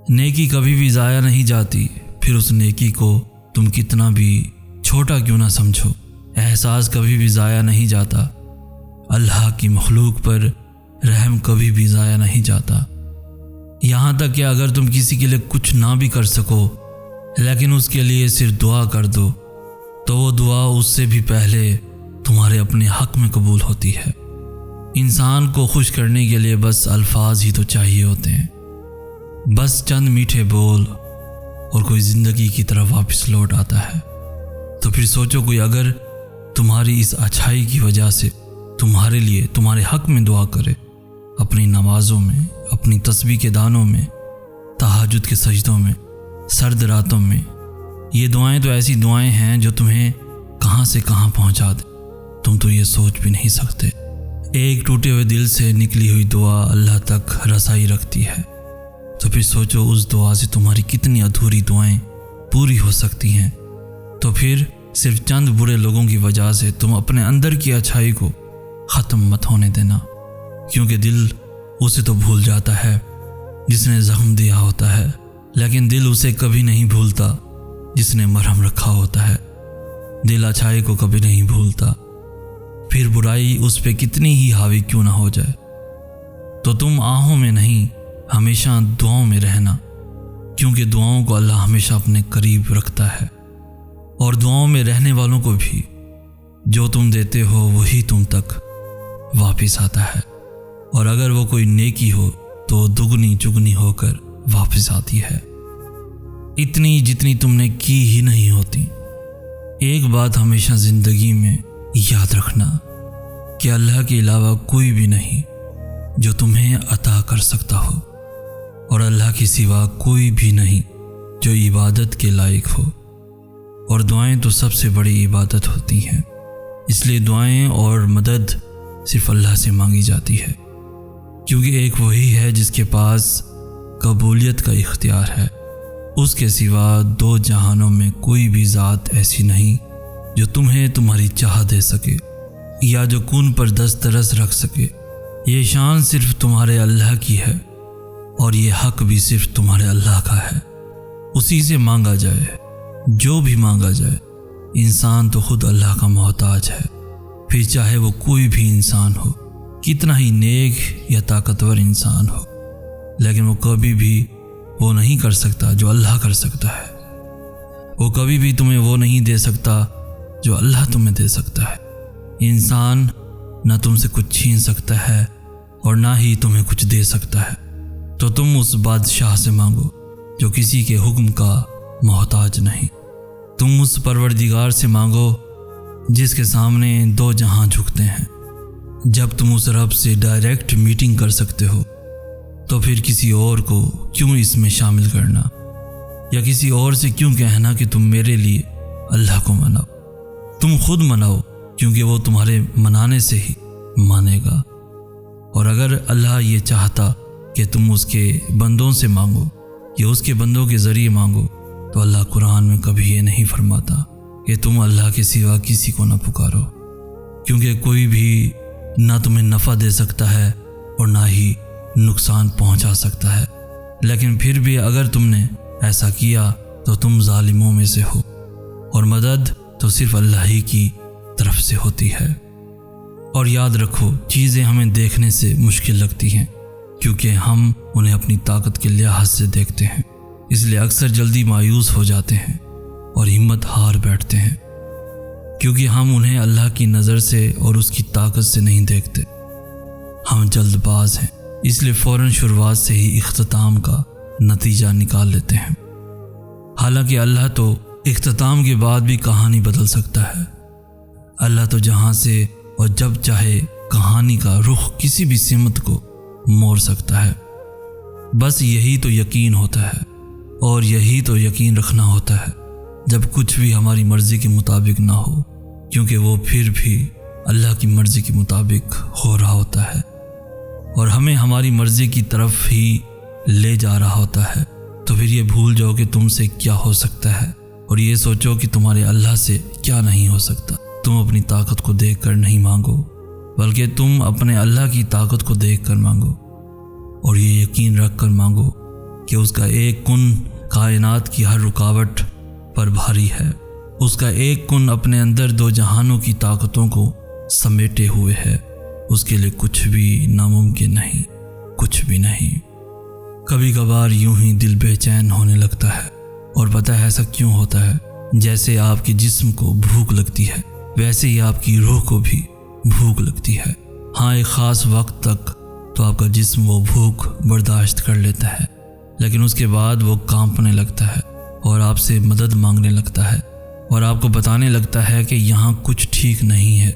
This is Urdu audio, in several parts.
نیکی کبھی بھی ضائع نہیں جاتی، پھر اس نیکی کو تم کتنا بھی چھوٹا کیوں نہ سمجھو۔ احساس کبھی بھی ضائع نہیں جاتا، اللہ کی مخلوق پر رحم کبھی بھی ضائع نہیں جاتا۔ یہاں تک کہ اگر تم کسی کے لیے کچھ نہ بھی کر سکو لیکن اس کے لیے صرف دعا کر دو تو وہ دعا اس سے بھی پہلے تمہارے اپنے حق میں قبول ہوتی ہے۔ انسان کو خوش کرنے کے لیے بس الفاظ ہی تو چاہیے ہوتے ہیں، بس چند میٹھے بول اور کوئی زندگی کی طرف واپس لوٹ آتا ہے۔ تو پھر سوچو، کوئی اگر تمہاری اس اچھائی کی وجہ سے تمہارے لیے تمہارے حق میں دعا کرے، اپنی نمازوں میں، اپنی تسبیح کے دانوں میں، تہجد کے سجدوں میں، سرد راتوں میں، یہ دعائیں تو ایسی دعائیں ہیں جو تمہیں کہاں سے کہاں پہنچا دیں، تم تو یہ سوچ بھی نہیں سکتے۔ ایک ٹوٹے ہوئے دل سے نکلی ہوئی دعا اللہ تک رسائی رکھتی ہے، تو پھر سوچو اس دعا سے تمہاری کتنی ادھوری دعائیں پوری ہو سکتی ہیں۔ تو پھر صرف چند برے لوگوں کی وجہ سے تم اپنے اندر کی اچھائی کو ختم مت ہونے دینا، کیونکہ دل اسے تو بھول جاتا ہے جس نے زخم دیا ہوتا ہے، لیکن دل اسے کبھی نہیں بھولتا جس نے مرہم رکھا ہوتا ہے۔ دل اچھائی کو کبھی نہیں بھولتا، پھر برائی اس پہ کتنی ہی حاوی کیوں نہ ہو جائے۔ تو تم آہوں میں نہیں، ہمیشہ دعاؤں میں رہنا، کیونکہ دعاؤں کو اللہ ہمیشہ اپنے قریب رکھتا ہے، اور دعاؤں میں رہنے والوں کو بھی جو تم دیتے ہو وہی تم تک واپس آتا ہے، اور اگر وہ کوئی نیکی ہو تو دگنی چگنی ہو کر واپس آتی ہے، اتنی جتنی تم نے کی ہی نہیں ہوتی۔ ایک بات ہمیشہ زندگی میں یاد رکھنا کہ اللہ کے علاوہ کوئی بھی نہیں جو تمہیں عطا کر سکتا ہو، اور اللہ کے سوا کوئی بھی نہیں جو عبادت کے لائق ہو، اور دعائیں تو سب سے بڑی عبادت ہوتی ہیں، اس لیے دعائیں اور مدد صرف اللہ سے مانگی جاتی ہے، کیونکہ ایک وہی ہے جس کے پاس قبولیت کا اختیار ہے۔ اس کے سوا دو جہانوں میں کوئی بھی ذات ایسی نہیں جو تمہیں تمہاری چاہ دے سکے یا جو کون پر دسترس رکھ سکے۔ یہ شان صرف تمہارے اللہ کی ہے، اور یہ حق بھی صرف تمہارے اللہ کا ہے۔ اسی سے مانگا جائے، جو بھی مانگا جائے۔ انسان تو خود اللہ کا محتاج ہے، پھر چاہے وہ کوئی بھی انسان ہو، کتنا ہی نیک یا طاقتور انسان ہو، لیکن وہ کبھی بھی وہ نہیں کر سکتا جو اللہ کر سکتا ہے۔ وہ کبھی بھی تمہیں وہ نہیں دے سکتا جو اللہ تمہیں دے سکتا ہے۔ انسان نہ تم سے کچھ چھین سکتا ہے اور نہ ہی تمہیں کچھ دے سکتا ہے، تو تم اس بادشاہ سے مانگو جو کسی کے حکم کا محتاج نہیں۔ تم اس پروردگار سے مانگو جس کے سامنے دو جہاں جھکتے ہیں۔ جب تم اس رب سے ڈائریکٹ میٹنگ کر سکتے ہو تو پھر کسی اور کو کیوں اس میں شامل کرنا، یا کسی اور سے کیوں کہنا کہ تم میرے لیے اللہ کو مناؤ۔ تم خود مناؤ، کیونکہ وہ تمہارے منانے سے ہی مانے گا۔ اور اگر اللہ یہ چاہتا کہ تم اس کے بندوں سے مانگو یا اس کے بندوں کے ذریعے مانگو تو اللہ قرآن میں کبھی یہ نہیں فرماتا کہ تم اللہ کے سوا کسی کو نہ پکارو، کیونکہ کوئی بھی نہ تمہیں نفع دے سکتا ہے اور نہ ہی نقصان پہنچا سکتا ہے۔ لیکن پھر بھی اگر تم نے ایسا کیا تو تم ظالموں میں سے ہو، اور مدد تو صرف اللہ ہی کی طرف سے ہوتی ہے۔ اور یاد رکھو، چیزیں ہمیں دیکھنے سے مشکل لگتی ہیں کیونکہ ہم انہیں اپنی طاقت کے لحاظ سے دیکھتے ہیں، اس لیے اکثر جلدی مایوس ہو جاتے ہیں اور ہمت ہار بیٹھتے ہیں، کیونکہ ہم انہیں اللہ کی نظر سے اور اس کی طاقت سے نہیں دیکھتے۔ ہم جلد باز ہیں، اس لیے فوراً شروعات سے ہی اختتام کا نتیجہ نکال لیتے ہیں، حالانکہ اللہ تو اختتام کے بعد بھی کہانی بدل سکتا ہے۔ اللہ تو جہاں سے اور جب چاہے کہانی کا رخ کسی بھی سمت کو موڑ سکتا ہے۔ بس یہی تو یقین ہوتا ہے، اور یہی تو یقین رکھنا ہوتا ہے جب کچھ بھی ہماری مرضی کے مطابق نہ ہو، کیونکہ وہ پھر بھی اللہ کی مرضی کے مطابق ہو رہا ہوتا ہے، اور ہمیں ہماری مرضی کی طرف ہی لے جا رہا ہوتا ہے۔ تو پھر یہ بھول جاؤ کہ تم سے کیا ہو سکتا ہے، اور یہ سوچو کہ تمہارے اللہ سے کیا نہیں ہو سکتا۔ تم اپنی طاقت کو دیکھ کر نہیں مانگو، بلکہ تم اپنے اللہ کی طاقت کو دیکھ کر مانگو، اور یہ یقین رکھ کر مانگو کہ اس کا ایک کن کائنات کی ہر رکاوٹ پر بھاری ہے، اس کا ایک کن اپنے اندر دو جہانوں کی طاقتوں کو سمیٹے ہوئے ہے، اس کے لیے کچھ بھی ناممکن نہیں، کچھ بھی نہیں۔ کبھی کبھار یوں ہی دل بے چین ہونے لگتا ہے، اور پتہ ہے ایسا کیوں ہوتا ہے؟ جیسے آپ کے جسم کو بھوک لگتی ہے ویسے ہی آپ کی روح کو بھی بھوک لگتی ہے۔ ہاں، ایک خاص وقت تک تو آپ کا جسم وہ بھوک برداشت کر لیتا ہے، لیکن اس کے بعد وہ کانپنے لگتا ہے اور آپ سے مدد مانگنے لگتا ہے، اور آپ کو بتانے لگتا ہے کہ یہاں کچھ ٹھیک نہیں ہے،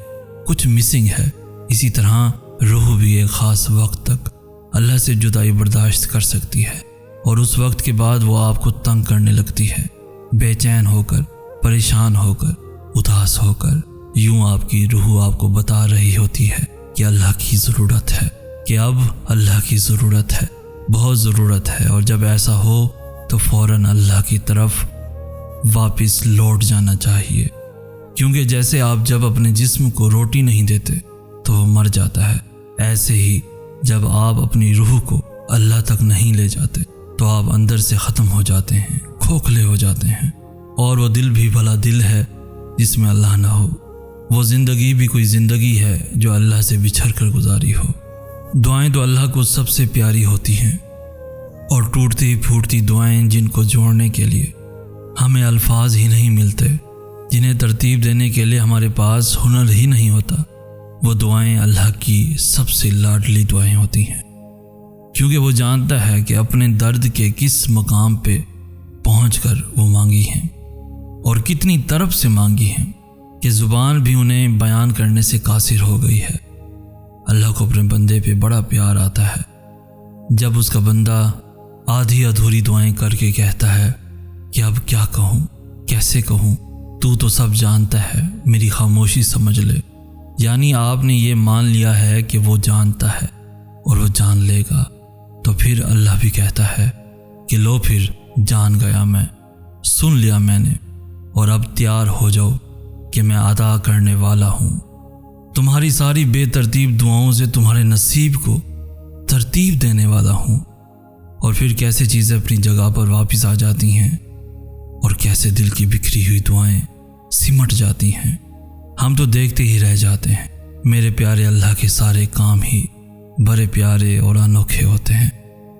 کچھ مسنگ ہے۔ اسی طرح روح بھی ایک خاص وقت تک اللہ سے جدائی برداشت کر سکتی ہے، اور اس وقت کے بعد وہ آپ کو تنگ کرنے لگتی ہے، بے چین ہو کر، پریشان ہو کر، اداس ہو کر۔ یوں آپ کی روح آپ کو بتا رہی ہوتی ہے کہ اللہ کی ضرورت ہے، کہ اب اللہ کی ضرورت ہے، بہت ضرورت ہے۔ اور جب ایسا ہو تو فوراً اللہ کی طرف واپس لوٹ جانا چاہیے، کیونکہ جیسے آپ جب اپنے جسم کو روٹی نہیں دیتے تو وہ مر جاتا ہے، ایسے ہی جب آپ اپنی روح کو اللہ تک نہیں لے جاتے تو آپ اندر سے ختم ہو جاتے ہیں، کھوکھلے ہو جاتے ہیں۔ اور وہ دل بھی بھلا دل ہے جس میں اللہ نہ ہو، وہ زندگی بھی کوئی زندگی ہے جو اللہ سے بچھڑ کر گزاری ہو۔ دعائیں تو اللہ کو سب سے پیاری ہوتی ہیں، اور ٹوٹتی پھوٹتی دعائیں جن کو جوڑنے کے لیے ہمیں الفاظ ہی نہیں ملتے، جنہیں ترتیب دینے کے لیے ہمارے پاس ہنر ہی نہیں ہوتا، وہ دعائیں اللہ کی سب سے لاڈلی دعائیں ہوتی ہیں، کیونکہ وہ جانتا ہے کہ اپنے درد کے کس مقام پہ پہنچ کر وہ مانگی ہیں، اور کتنی طرف سے مانگی ہیں کہ زبان بھی انہیں بیان کرنے سے قاصر ہو گئی ہے۔ اللہ کو اپنے بندے پہ بڑا پیار آتا ہے جب اس کا بندہ آدھی ادھوری دعائیں کر کے کہتا ہے کہ اب کیا کہوں، کیسے کہوں، تو سب جانتا ہے، میری خاموشی سمجھ لے۔ یعنی آپ نے یہ مان لیا ہے کہ وہ جانتا ہے اور وہ جان لے گا، تو پھر اللہ بھی کہتا ہے کہ لو پھر جان گیا میں، سن لیا میں نے، اور اب تیار ہو جاؤ کہ میں عطا کرنے والا ہوں۔ تمہاری ساری بے ترتیب دعاؤں سے تمہارے نصیب کو ترتیب دینے والا ہوں۔ اور پھر کیسے چیزیں اپنی جگہ پر واپس آ جاتی ہیں، اور کیسے دل کی بکھری ہوئی دعائیں سمٹ جاتی ہیں۔ ہم تو دیکھتے ہی رہ جاتے ہیں۔ میرے پیارے اللہ کے سارے کام ہی بڑے پیارے اور انوکھے ہوتے ہیں،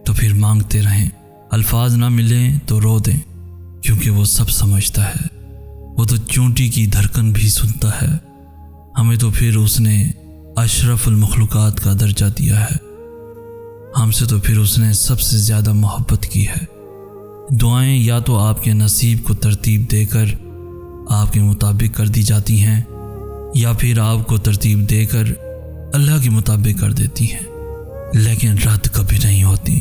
تو پھر مانگتے رہیں، الفاظ نہ ملیں تو رو دیں، کیونکہ وہ سب سمجھتا ہے، وہ تو چونٹی کی دھڑکن بھی سنتا ہے۔ ہمیں تو پھر اس نے اشرف المخلوقات کا درجہ دیا ہے، ہم سے تو پھر اس نے سب سے زیادہ محبت کی ہے۔ دعائیں یا تو آپ کے نصیب کو ترتیب دے کر آپ کے مطابق کر دی جاتی ہیں، یا پھر آپ کو ترتیب دے کر اللہ کے مطابق کر دیتی ہیں، لیکن رد کبھی نہیں ہوتی۔